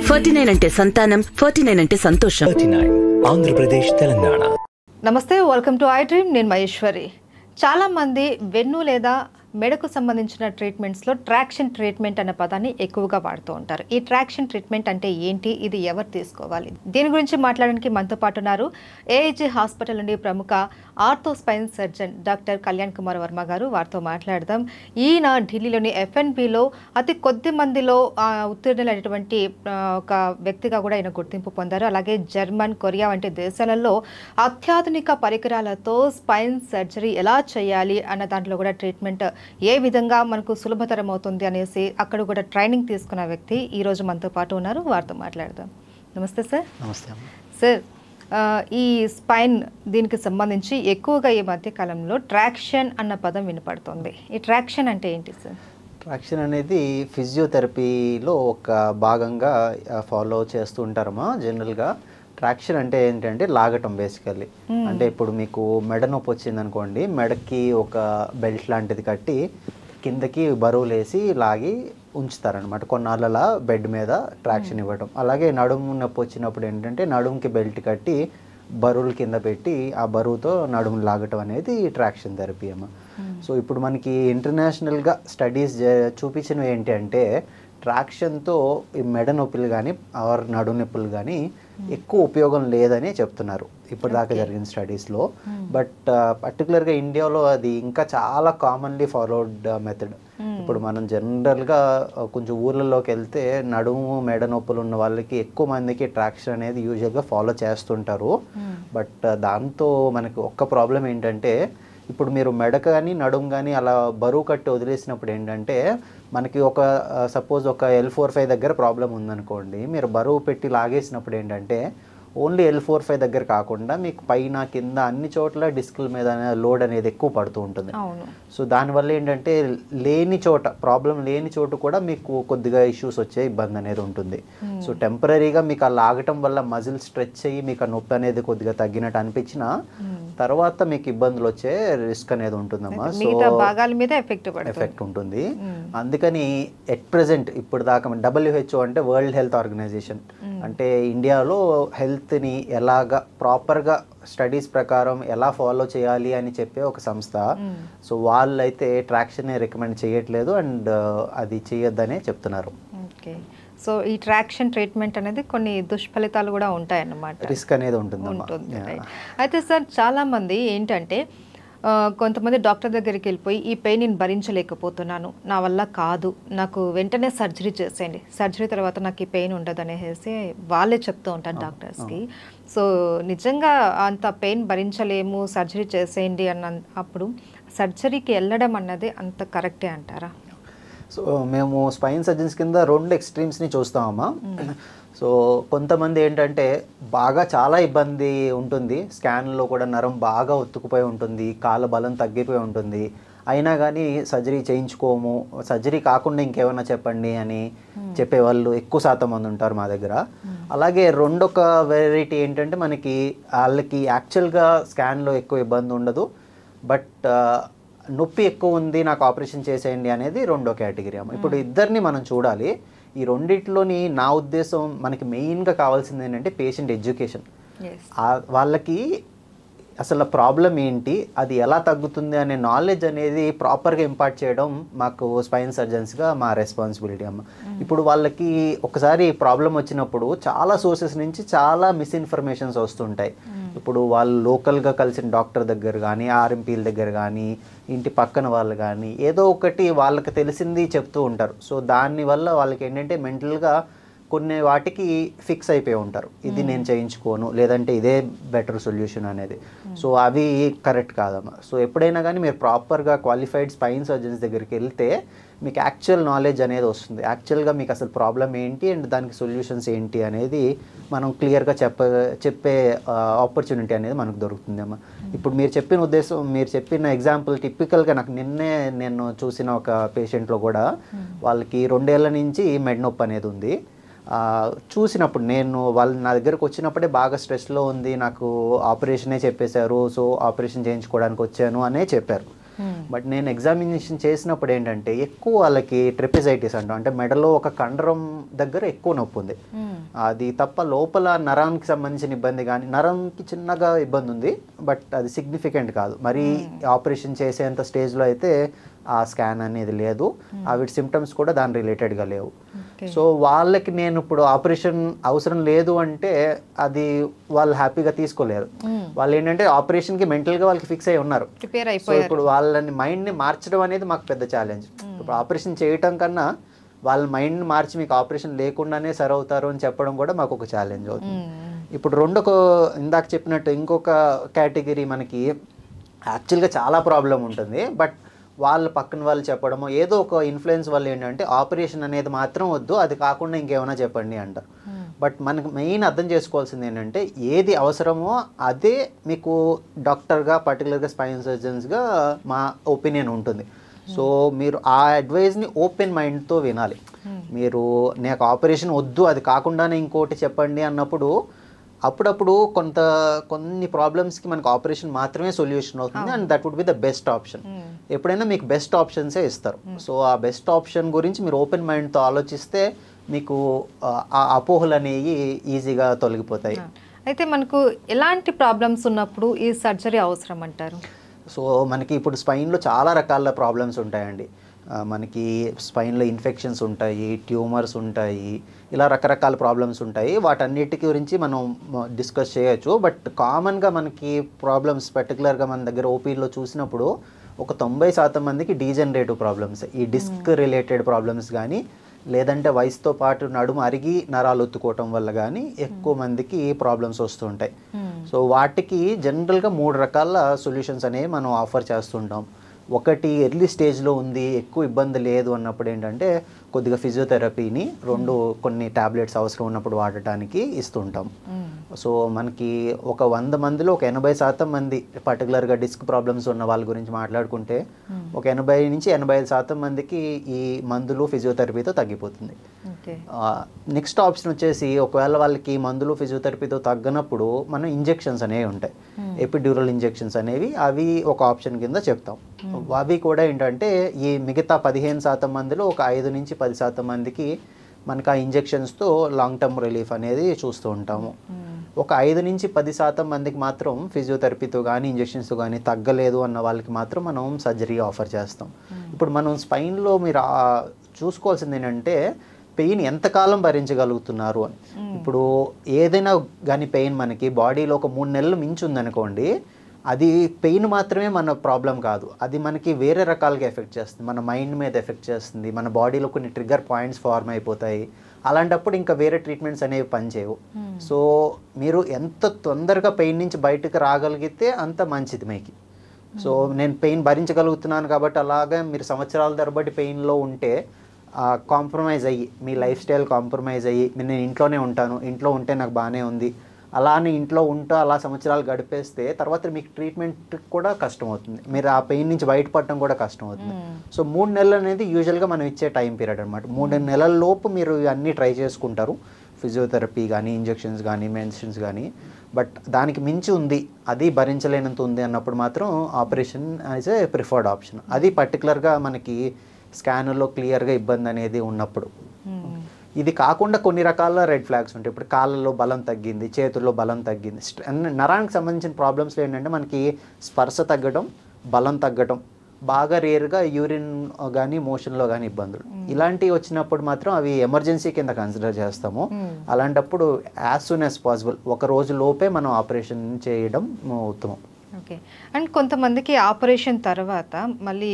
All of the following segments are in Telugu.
49 అంటే సంతానం, 49 అంటే సంతోషం. 39 ఆంధ్రప్రదేశ్, తెలంగాణ. నమస్తే, వెల్కమ్ టు ఐ డ్రీమ్. నేను మహేశ్వరి. చాలామంది వెన్ను లేదా మెడకు సంబంధించిన ట్రీట్మెంట్స్లో ట్రాక్షన్ ట్రీట్మెంట్ అనే పదాన్ని ఎక్కువగా వాడుతూ ఉంటారు. ఈ ట్రాక్షన్ ట్రీట్మెంట్ అంటే ఏంటి, ఇది ఎవరు తీసుకోవాలి, దీని గురించి మాట్లాడడానికి మనతో పాటు ఉన్నారు ఏఐజీ హాస్పిటల్ నుండి ప్రముఖ ortho spine surgeon doctor Kalyan Kumar Varma గారు. వారితో మాట్లాడదాం. ఈయన ఢిల్లీలోని FNBలో అతి కొద్ది మందిలో ఉత్తీర్ణులైనటువంటి ఒక వ్యక్తిగా కూడా ఆయన గుర్తింపు పొందారు. అలాగే జర్మన్, కొరియా వంటి దేశాలలో అత్యాధునిక పరికరాలతో స్పైన్ సర్జరీ ఎలా చేయాలి అన్న దాంట్లో కూడా ట్రీట్మెంట్ ఏ విధంగా మనకు సులభతరం అవుతుంది అనేసి అక్కడ కూడా ట్రైనింగ్ తీసుకున్న వ్యక్తి ఈరోజు మనతో పాటు ఉన్నారు. వారితో మాట్లాడదాం. నమస్తే సార్. నమస్తే సార్. ఈ స్పైన్ దీనికి సంబంధించి ఎక్కువగా ఈ మధ్య కాలంలో ట్రాక్షన్ అన్న పదం వినపడుతుంది. ఈ ట్రాక్షన్ అంటే ఏంటి సార్? ట్రాక్షన్ అనేది ఫిజియోథెరపీలో ఒక భాగంగా ఫాలో చేస్తూ ఉంటారమ్మా. జనరల్గా ట్రాక్షన్ అంటే ఏంటంటే లాగటం బేసికల్లీ. అంటే ఇప్పుడు మీకు మెడ నొప్పి వచ్చింది అనుకోండి, మెడకి ఒక బెల్ట్ లాంటిది కట్టి కిందకి బరువులు వేసి లాగి ఉంచుతారనమాట. కొన్నాళ్ళలా బెడ్ మీద ట్రాక్షన్ ఇవ్వటం. అలాగే నడుము నొప్పి వచ్చినప్పుడు ఏంటంటే నడుముకి బెల్ట్ కట్టి బరువులు కింద పెట్టి ఆ బరువుతో నడుము లాగటం అనేది ట్రాక్షన్ థెరపీ అమ్మ. సో ఇప్పుడు మనకి ఇంటర్నేషనల్గా స్టడీస్ చూపించినవి ఏంటి అంటే ట్రాక్షన్తో ఈ మెడ నొప్పులు కానీ ఆర్ నడు నొప్పులు కానీ ఎక్కువ ఉపయోగం లేదని చెప్తున్నారు ఇప్పటిదాకా జరిగిన స్టడీస్లో. బట్ పర్టికులర్గా ఇండియాలో అది ఇంకా చాలా కామన్లీ ఫాలోడ్ మెథడ్. ఇప్పుడు మనం జనరల్గా కొంచెం ఊర్లలోకి వెళ్తే నడుము మెడ నొప్పులు ఉన్న వాళ్ళకి ఎక్కువ మందికి ట్రాక్షన్ అనేది యూజువల్గా ఫాలో చేస్తుంటారు. బట్ దాంతో మనకి ఒక్క ప్రాబ్లం ఏంటంటే ఇప్పుడు మీరు మెడ కానీ నడుము కానీ అలా బరువు కట్టి వదిలేసినప్పుడు ఏంటంటే మనకి ఒక సపోజ్ ఒక L4-5 దగ్గర ప్రాబ్లం ఉందనుకోండి, మీరు బరువు పెట్టి లాగేసినప్పుడు ఏంటంటే ఓన్లీ L4-5 దగ్గర కాకుండా మీకు పైన కింద అన్ని చోట్ల డిస్కుల మీద లోడ్ అనేది ఎక్కువ పడుతూ ఉంటుంది. సో దానివల్ల ఏంటంటే లేని చోట ప్రాబ్లం లేని చోటు కూడా మీకు కొద్దిగా ఇష్యూస్ వచ్చే ఇబ్బంది అనేది ఉంటుంది. సో టెంపరీగా మీకు ఆ లాగటం వల్ల మజిల్ స్ట్రెచ్ అయ్యి మీకు ఆ నొప్పి అనేది కొద్దిగా తగ్గినట్టు అనిపించినా తర్వాత మీకు ఇబ్బందులు వచ్చే రిస్క్ అనేది ఉంటుందమ్మా. సో ఎఫెక్ట్ ఉంటుంది. అందుకని ఎట్ ప్రెసెంట్ ఇప్పుడు దాకా WHO అంటే వరల్డ్ హెల్త్ ఆర్గనైజేషన్ అంటే ఇండియాలో హెల్త్ని ఎలాగా ప్రాపర్గా స్టడీస్ ప్రకారం ఎలా ఫాలో చేయాలి అని చెప్పే ఒక సంస్థ. సో వాళ్ళైతే ట్రాక్షన్ రికమెండ్ చేయట్లేదు అండ్ అది చేయొద్దనే చెప్తున్నారు. ఓకే. సో ఈ ట్రాక్షన్ ట్రీట్మెంట్ అనేది కొన్ని దుష్ఫలితాలు కూడా ఉంటాయన్నమాట, రిస్క్ అనేది ఉంటుంది. అయితే సార్ చాలామంది ఏంటంటే కొంతమంది డాక్టర్ దగ్గరికి వెళ్ళిపోయి ఈ పెయిన్ నేను భరించలేకపోతున్నాను, నా వల్ల కాదు, నాకు వెంటనే సర్జరీ చేసేయండి, సర్జరీ తర్వాత నాకు ఈ పెయిన్ ఉండదు అనేసి వాళ్ళే చెప్తూ ఉంటారు డాక్టర్స్కి. సో నిజంగా అంత పెయిన్ భరించలేము, సర్జరీ చేసేయండి అన్న అప్పుడు సర్జరీకి వెళ్ళడం అన్నది అంత కరెక్టే అంటారా? సో మేము స్పైన్ సర్జన్స్ కింద 2 ఎక్స్ట్రీమ్స్ని చూస్తామమ్మా. సో కొంతమంది ఏంటంటే బాగా చాలా ఇబ్బంది ఉంటుంది, స్కాన్లో కూడా నరం బాగా ఒత్తుకుపోయి ఉంటుంది, కాళ్ళ బలం తగ్గిపోయి ఉంటుంది, అయినా కానీ సర్జరీ చేయించుకోము, సర్జరీ కాకుండా ఇంకేమైనా చెప్పండి అని చెప్పేవాళ్ళు ఎక్కువ శాతం మంది ఉంటారు మా దగ్గర. అలాగే రెండొక వెరైటీ ఏంటంటే మనకి వాళ్ళకి యాక్చువల్గా స్కాన్లో ఎక్కువ ఇబ్బంది ఉండదు, బట్ నొప్పి ఎక్కువ ఉంది, నాకు ఆపరేషన్ చేసేయండి అనేది రెండో కేటగిరీ అమ్మ. ఇప్పుడు ఇద్దరిని మనం చూడాలి. ఈ రెండిట్లోని నా ఉద్దేశం మనకి మెయిన్గా కావాల్సింది ఏంటంటే పేషెంట్ ఎడ్యుకేషన్. వాళ్ళకి అసలు ప్రాబ్లం ఏంటి, అది ఎలా తగ్గుతుంది అనే నాలెడ్జ్ అనేది ప్రాపర్గా ఇంపార్ట్ చేయడం మాకు స్పైన్ సర్జన్స్గా మా రెస్పాన్సిబిలిటీ అమ్మ. ఇప్పుడు వాళ్ళకి ఒకసారి ప్రాబ్లం వచ్చినప్పుడు చాలా సోర్సెస్ నుంచి చాలా మిస్ఇన్ఫర్మేషన్స్ వస్తుంటాయి. ఇప్పుడు వాళ్ళు లోకల్గా కలిసిన డాక్టర్ దగ్గర కానీ RMPల దగ్గర కానీ ఇంటి పక్కన వాళ్ళు కానీ ఏదో ఒకటి వాళ్ళకి తెలిసింది చెప్తూ ఉంటారు. సో దానివల్ల వాళ్ళకి ఏంటంటే మెంటల్గా కొన్ని వాటికి ఫిక్స్ అయిపోయి ఉంటారు, ఇది నేను చేయించుకోను లేదంటే ఇదే బెటర్ సొల్యూషన్ అనేది. సో అవి కరెక్ట్ కాదమ్మా. సో ఎప్పుడైనా కానీ మీరు ప్రాపర్గా క్వాలిఫైడ్ స్పైన్ సర్జన్స్ దగ్గరికి వెళ్తే మీకు యాక్చువల్ నాలెడ్జ్ అనేది వస్తుంది. యాక్చువల్గా మీకు అసలు ప్రాబ్లం ఏంటి అండ్ దానికి సొల్యూషన్స్ ఏంటి అనేది మనం క్లియర్గా చెప్పే ఆపర్చునిటీ అనేది మనకు దొరుకుతుంది అమ్మా. ఇప్పుడు మీరు చెప్పిన ఉద్దేశం, మీరు చెప్పిన ఎగ్జాంపుల్ టిపికల్గా నాకు నేను చూసిన ఒక పేషెంట్లో కూడా వాళ్ళకి 2 ఏళ్ల నుంచి మెడ నొప్పి అనేది ఉంది. చూసినప్పుడు వాళ్ళు నా దగ్గరకు వచ్చినప్పుడే బాగా స్ట్రెస్లో ఉంది, నాకు ఆపరేషనే చెప్పేశారు, సో ఆపరేషన్ చేయించుకోవడానికి వచ్చాను అనే చెప్పారు. బట్ నేను ఎగ్జామినేషన్ చేసినప్పుడు ఏంటంటే ఎక్కువ వాళ్ళకి ట్రెపిజైటిస్ అంటాం, అంటే మెడలో ఒక కండరం దగ్గర ఎక్కువ నొప్పి ఉంది. అది తప్ప లోపల నరానికి సంబంధించిన ఇబ్బంది కానీ, నరంకి చిన్నగా ఇబ్బంది ఉంది బట్ అది సిగ్నిఫికెంట్ కాదు. మరి ఆపరేషన్ చేసేంత స్టేజ్లో అయితే ఆ స్కాన్ అనేది లేదు, వీటి సిమ్టమ్స్ కూడా దాని రిలేటెడ్గా లేవు. సో వాళ్ళకి నేను ఇప్పుడు ఆపరేషన్ అవసరం లేదు అంటే అది వాళ్ళు హ్యాపీగా తీసుకోలేరు. వాళ్ళు ఏంటంటే ఆపరేషన్కి మెంటల్గా వాళ్ళకి ఫిక్స్ అయి ఉన్నారు. సో ఇప్పుడు వాళ్ళని మైండ్ని మార్చడం అనేది మాకు పెద్ద ఛాలెంజ్. ఇప్పుడు ఆపరేషన్ చేయటం కన్నా వాళ్ళ మైండ్ని మార్చి మీకు ఆపరేషన్ లేకుండానే సరవుతారు అని చెప్పడం కూడా మాకు ఒక ఛాలెంజ్ అవుతుంది. ఇప్పుడు ఇందాక చెప్పినట్టు ఇంకొక కేటగిరీ మనకి యాక్చువల్గా చాలా ప్రాబ్లం ఉంటుంది, బట్ వాళ్ళ పక్కన వాళ్ళు చెప్పడము ఏదో ఒక ఇన్ఫ్లుయెన్స్ వల్ల ఏంటంటే ఆపరేషన్ అనేది మాత్రం వద్దు, అది కాకుండా ఇంకేమైనా చెప్పండి అంటారు. బట్ మనకు మెయిన్ అర్థం చేసుకోవాల్సింది ఏంటంటే ఏది అవసరమో అదే మీకు డాక్టర్గా పర్టికులర్గా స్పైన్ సర్జన్స్గా మా ఒపీనియన్ ఉంటుంది. సో మీరు ఆ అడ్వైజ్ని ఓపెన్ మైండ్తో వినాలి. మీరు నాకు ఆపరేషన్ వద్దు అది కాకుండానే ఇంకోటి చెప్పండి అన్నప్పుడు అప్పుడప్పుడు కొన్ని ప్రాబ్లమ్స్కి మనకు ఆపరేషన్ మాత్రమే సొల్యూషన్ అవుతుంది, and that would be the best option. ఎప్పుడైనా మీకు బెస్ట్ ఆప్షన్సే ఇస్తారు. సో ఆ బెస్ట్ ఆప్షన్ గురించి మీరు ఓపెన్ మైండ్తో ఆలోచిస్తే మీకు ఆ అపోహలు అనేవి ఈజీగా తొలగిపోతాయి. అయితే మనకు ఎలాంటి ప్రాబ్లమ్స్ ఉన్నప్పుడు ఈ సర్జరీ అవసరం అంటారు? సో మనకి ఇప్పుడు స్పైన్లో చాలా రకాల ప్రాబ్లమ్స్ ఉంటాయండి. మనకి స్పైన్లో ఇన్ఫెక్షన్స్ ఉంటాయి, ట్యూమర్స్ ఉంటాయి, ఇలా రకరకాల ప్రాబ్లమ్స్ ఉంటాయి. వాటన్నిటి గురించి మనం డిస్కస్ చేయొచ్చు. బట్ కామన్గా మనకి ప్రాబ్లమ్స్ పర్టికులర్గా మన దగ్గర ఓపీలో చూసినప్పుడు ఒక 90% మందికి డీజనరేటివ్ ప్రాబ్లమ్స్, ఈ డిస్క్ రిలేటెడ్ ప్రాబ్లమ్స్ కానీ, లేదంటే వయసుతో పాటు నడుము అరిగి నరాలు ఒత్తుకోవటం వల్ల కానీ ఎక్కువ మందికి ప్రాబ్లమ్స్ వస్తుంటాయి. సో వాటికి జనరల్గా 3 రకాల సొల్యూషన్స్ అనేవి మనం ఆఫర్ చేస్తుంటాం. ఒకటి ఎర్లీ స్టేజ్లో ఉంది, ఎక్కువ ఇబ్బంది లేదు అన్నప్పుడు ఏంటంటే కొద్దిగా ఫిజియోథెరపీని, 2 కొన్ని టాబ్లెట్స్ అవసరం ఉన్నప్పుడు వాడటానికి ఇస్తుంటాం. సో మనకి ఒక 100 మందిలో ఒక 80% మంది పర్టికులర్గా డిస్క్ ప్రాబ్లమ్స్ ఉన్న వాళ్ళ గురించి మాట్లాడుకుంటే ఒక 80 నుంచి 85% మందికి ఈ మందులు ఫిజియోథెరపీతో తగ్గిపోతుంది. నెక్స్ట్ ఆప్షన్ వచ్చేసి ఒకవేళ వాళ్ళకి మందులు ఫిజియోథెరపీతో తగ్గనప్పుడు మనం ఇంజెక్షన్స్ అనేవి ఉంటాయి, ఎపిడ్యూరల్ ఇంజెక్షన్స్ అనేవి, అవి ఒక ఆప్షన్ కింద చెప్తాం. అవి కూడా ఏంటంటే ఈ మిగతా 15% మందిలో ఒక 5 నుంచి 10% మందికి మనకు ఆ ఇంజెక్షన్స్తో లాంగ్ టర్మ్ రిలీఫ్ అనేది చూస్తూ ఉంటాము. ఒక 5 నుంచి 10% మందికి మాత్రం ఫిజియోథెరపీతో కానీ ఇంజెక్షన్స్తో కానీ తగ్గలేదు అన్న వాళ్ళకి మాత్రం మనం సర్జరీ ఆఫర్ చేస్తాం. ఇప్పుడు మనం స్పైన్లో మీరు చూసుకోవాల్సింది ఏంటంటే పెయిన్ ఎంతకాలం భరించగలుగుతున్నారు అని. ఇప్పుడు ఏదైనా కానీ పెయిన్ మనకి బాడీలో ఒక 3 నెలలు మించి ఉందనుకోండి, అది పెయిన్ మాత్రమే మన ప్రాబ్లం కాదు, అది మనకి వేరే రకాలుగా ఎఫెక్ట్ చేస్తుంది, మన మైండ్ మీద ఎఫెక్ట్ చేస్తుంది, మన బాడీలో కొన్ని ట్రిగ్గర్ పాయింట్స్ ఫార్మ్ అయిపోతాయి. అలాంటప్పుడు ఇంకా వేరే ట్రీట్మెంట్స్ అనేవి పనిచేయవు. సో మీరు ఎంత తొందరగా పెయిన్ నుంచి బయటకు రాగలిగితే అంత మంచిది మీకు. సో నేను పెయిన్ భరించగలుగుతున్నాను కాబట్టి అలాగా మీరు సంవత్సరాల తరబడి పెయిన్లో ఉంటే కాంప్రమైజ్ అయ్యి, మీ లైఫ్ స్టైల్ కాంప్రమైజ్ అయ్యి నేను ఇంట్లోనే ఉంటాను, ఇంట్లో ఉంటే నాకు బాగానే ఉంది, అలానే ఇంట్లో ఉంటూ అలా సంవత్సరాలు గడిపేస్తే తర్వాత మీకు ట్రీట్మెంట్ కూడా కష్టం అవుతుంది, మీరు ఆ పెయిన్ నుంచి బయటపడటం కూడా కష్టం అవుతుంది. సో 3 నెలలు అనేది యూజువల్గా మనం ఇచ్చే టైం పీరియడ్ అనమాట. 3 నెలల లోపు మీరు అన్నీ ట్రై చేసుకుంటారు, ఫిజియోథెరపీ కానీ, ఇంజెక్షన్స్ కానీ, మెడిసిన్స్ కానీ. బట్ దానికి మించి ఉంది, అది భరించలేనంత ఉంది అన్నప్పుడు మాత్రం operation as a preferred option. అది పర్టికులర్గా మనకి స్కానర్లో క్లియర్గా ఇబ్బంది అనేది ఉన్నప్పుడు. ఇది కాకుండా కొన్ని రకాల రెడ్ ఫ్లాగ్స్ ఉంటాయి. ఇప్పుడు కాళ్ళలో బలం తగ్గింది, చేతుల్లో బలం తగ్గింది, నరానికి సంబంధించిన ప్రాబ్లమ్స్లో ఏంటంటే మనకి స్పర్శ తగ్గడం, బలం తగ్గడం, బాగా రేర్గా యూరిన్ కానీ మోషన్లో కానీ ఇబ్బందులు, ఇలాంటివి వచ్చినప్పుడు మాత్రం అవి ఎమర్జెన్సీ కింద కన్సిడర్ చేస్తాము. అలాంటప్పుడు యాజ్ సూన్ యాజ్ పాసిబుల్ 1 రోజు లోపే మనం ఆపరేషన్ చేయడం ఉత్తమం. ఓకే. అండ్ కొంతమందికి ఆపరేషన్ తర్వాత మళ్ళీ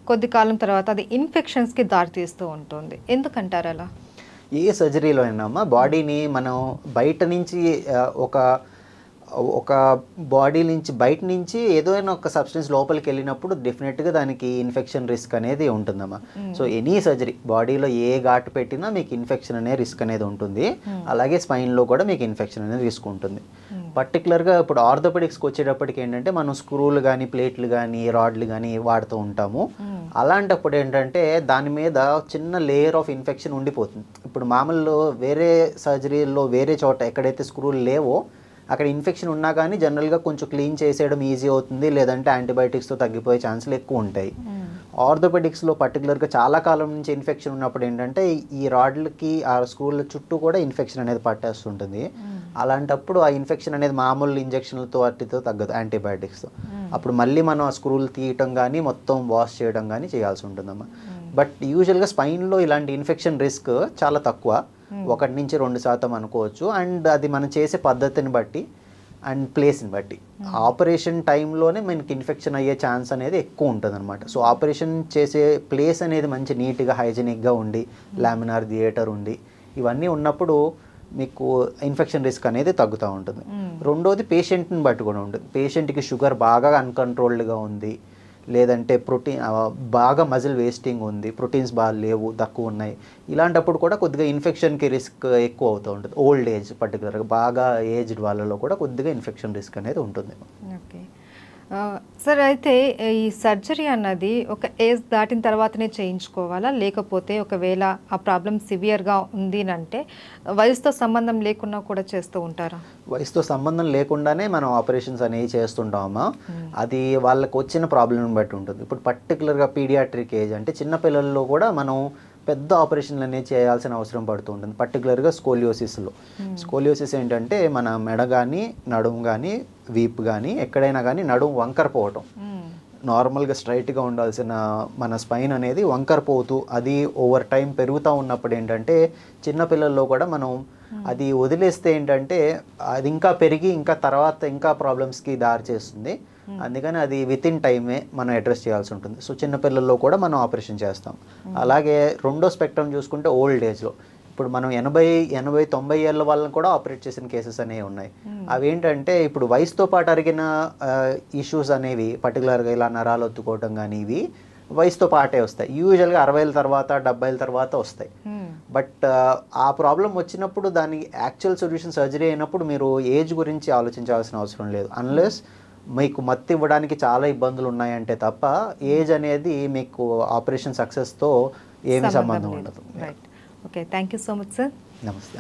కొద్ది కాలం తర్వాత అది ఇన్ఫెక్షన్స్కి దారితీస్తూ ఉంటుంది, ఎందుకంటారు అలా? ఏ సర్జరీలో అయినా బాడీని మనం బయట నుంచి ఒక బాడీ నుంచి బయట నుంచి ఏదైనా ఒక సబ్స్టెన్స్ లోపలికి వెళ్ళినప్పుడు డెఫినెట్గా దానికి ఇన్ఫెక్షన్ రిస్క్ అనేది ఉంటుందమ్మా. సో ఎనీ సర్జరీ బాడీలో ఏ ఘాటు పెట్టినా మీకు ఇన్ఫెక్షన్ అనే రిస్క్ అనేది ఉంటుంది. అలాగే స్పైన్లో కూడా మీకు ఇన్ఫెక్షన్ అనేది రిస్క్ ఉంటుంది. పర్టికులర్గా ఇప్పుడు ఆర్థోపెడిక్స్కి వచ్చేటప్పటికి ఏంటంటే మనం స్క్రూలు కానీ, ప్లేట్లు కానీ, రాడ్లు కానీ వాడుతూ ఉంటాము. అలాంటప్పుడు ఏంటంటే దాని మీద చిన్న లేయర్ ఆఫ్ ఇన్ఫెక్షన్ ఉండిపోతుంది. ఇప్పుడు మామూలు వేరే సర్జరీలో వేరే చోట ఎక్కడైతే స్క్రూలు లేవో అక్కడ ఇన్ఫెక్షన్ ఉన్నా కానీ జనరల్గా కొంచెం క్లీన్ చేసేయడం ఈజీ అవుతుంది, లేదంటే యాంటీబయాటిక్స్తో తగ్గిపోయే ఛాన్సులు ఎక్కువ ఉంటాయి. ఆర్థోపెడిక్స్లో పర్టికులర్గా చాలా కాలం నుంచి ఇన్ఫెక్షన్ ఉన్నప్పుడు ఏంటంటే ఈ రాడ్లకి ఆ స్క్రూల చుట్టూ కూడా ఇన్ఫెక్షన్ అనేది పట్టేస్తుంటుంది. అలాంటప్పుడు ఆ ఇన్ఫెక్షన్ అనేది మామూలు ఇంజక్షన్లతో వాటితో తగ్గదు, యాంటీబయాటిక్స్తో. అప్పుడు మళ్ళీ మనం ఆ స్క్రూలు తీయటం కానీ మొత్తం వాష్ చేయడం కానీ చేయాల్సి ఉంటుందమ్మా. బట్ యూజువల్గా స్పైన్లో ఇలాంటి ఇన్ఫెక్షన్ రిస్క్ చాలా తక్కువ, 1-2% అనుకోవచ్చు. అండ్ అది మనం చేసే పద్ధతిని బట్టి అండ్ ప్లేస్ని బట్టి ఆపరేషన్ టైంలోనే మనకి ఇన్ఫెక్షన్ అయ్యే ఛాన్స్ అనేది ఎక్కువ ఉంటుంది అనమాట. సో ఆపరేషన్ చేసే ప్లేస్ అనేది మంచి నీట్గా హైజీనిక్గా ఉండి, లామినార్ థియేటర్ ఉండి, ఇవన్నీ ఉన్నప్పుడు మీకు ఇన్ఫెక్షన్ రిస్క్ అనేది తగ్గుతూ ఉంటుంది. రెండోది పేషెంట్ని బట్టి కూడా ఉంటుంది. పేషెంట్కి షుగర్ బాగా అన్కంట్రోల్డ్గా ఉంది, లేదంటే ప్రోటీన్ బాగా మజిల్ వేస్టింగ్ ఉంది, ప్రోటీన్స్ బాగా లేవు, తక్కువ ఉన్నాయి, ఇలాంటప్పుడు కూడా కొద్దిగా ఇన్ఫెక్షన్కి రిస్క్ ఎక్కువ అవుతూ ఉంటుంది. ఓల్డ్ ఏజ్ పర్టికులర్గా బాగా ఏజ్డ్ వాళ్ళలో కూడా కొద్దిగా ఇన్ఫెక్షన్ రిస్క్ అనేది ఉంటుంది. ఓకే సార్, అయితే ఈ సర్జరీ అన్నది ఒక ఏజ్ దాటిన తర్వాతనే చేయించుకోవాలా, లేకపోతే ఒకవేళ ఆ ప్రాబ్లం సివియర్గా ఉంది అంటే వయసుతో సంబంధం లేకుండా కూడా చేస్తూ ఉంటారా? వయసుతో సంబంధం లేకుండానే మనం ఆపరేషన్స్ అనేవి చేస్తుంటామా. అది వాళ్ళకి వచ్చిన ప్రాబ్లమ్ని బట్టి ఉంటుంది. ఇప్పుడు పర్టికులర్గా పీడియాట్రిక్ ఏజ్ అంటే చిన్నపిల్లల్లో కూడా మనం పెద్ద ఆపరేషన్లు అనేది చేయాల్సిన అవసరం పడుతూ ఉంటుంది. పర్టికులర్గా స్కోలియోసిస్లో. స్కోలియోసిస్ ఏంటంటే మన మెడ కానీ నడుము కానీ వీపు కానీ ఎక్కడైనా కానీ నడుము వంకర పోవటం. నార్మల్గా స్ట్రైట్గా ఉండాల్సిన మన స్పైన్ అనేది వంకర పోతూ అది ఓవర్ టైం పెరుగుతూ ఉన్నప్పుడు ఏంటంటే చిన్నపిల్లల్లో కూడా మనం అది వదిలేస్తే ఏంటంటే అది ఇంకా పెరిగి ఇంకా తర్వాత ఇంకా ప్రాబ్లమ్స్కి దారి చేస్తుంది. అందుకని అది విత్ ఇన్ టైమే మనం అడ్రస్ చేయాల్సి ఉంటుంది. సో చిన్నపిల్లల్లో కూడా మనం ఆపరేషన్ చేస్తాం. అలాగే రెండో స్పెక్ట్రమ్ చూసుకుంటే ఓల్డ్ ఏజ్లో ఇప్పుడు మనం 80-90 ఏళ్ళ వాళ్ళని కూడా ఆపరేట్ చేసిన కేసెస్ అనేవి ఉన్నాయి. అవి ఏంటంటే ఇప్పుడు వయసుతో పాటు అరిగిన ఇష్యూస్ అనేవి పర్టికులర్గా ఇలా నరాలు ఒత్తుకోవటం కానీ ఇవి వయసుతో పాటే వస్తాయి. యూజువల్గా 60 తర్వాత 70 తర్వాత వస్తాయి. బట్ ఆ ప్రాబ్లం వచ్చినప్పుడు దానికి యాక్చువల్ సొల్యూషన్ సర్జరీ అయినప్పుడు మీరు ఏజ్ గురించి ఆలోచించాల్సిన అవసరం లేదు. అన్లెస్ మీకు మత్తు ఇవ్వడానికి చాలా ఇబ్బందులు ఉన్నాయంటే తప్ప ఏజ్ అనేది మీకు ఆపరేషన్ సక్సెస్తో ఏమి సంబంధం ఉండదు. Okay, thank you so much sir. నమస్తే.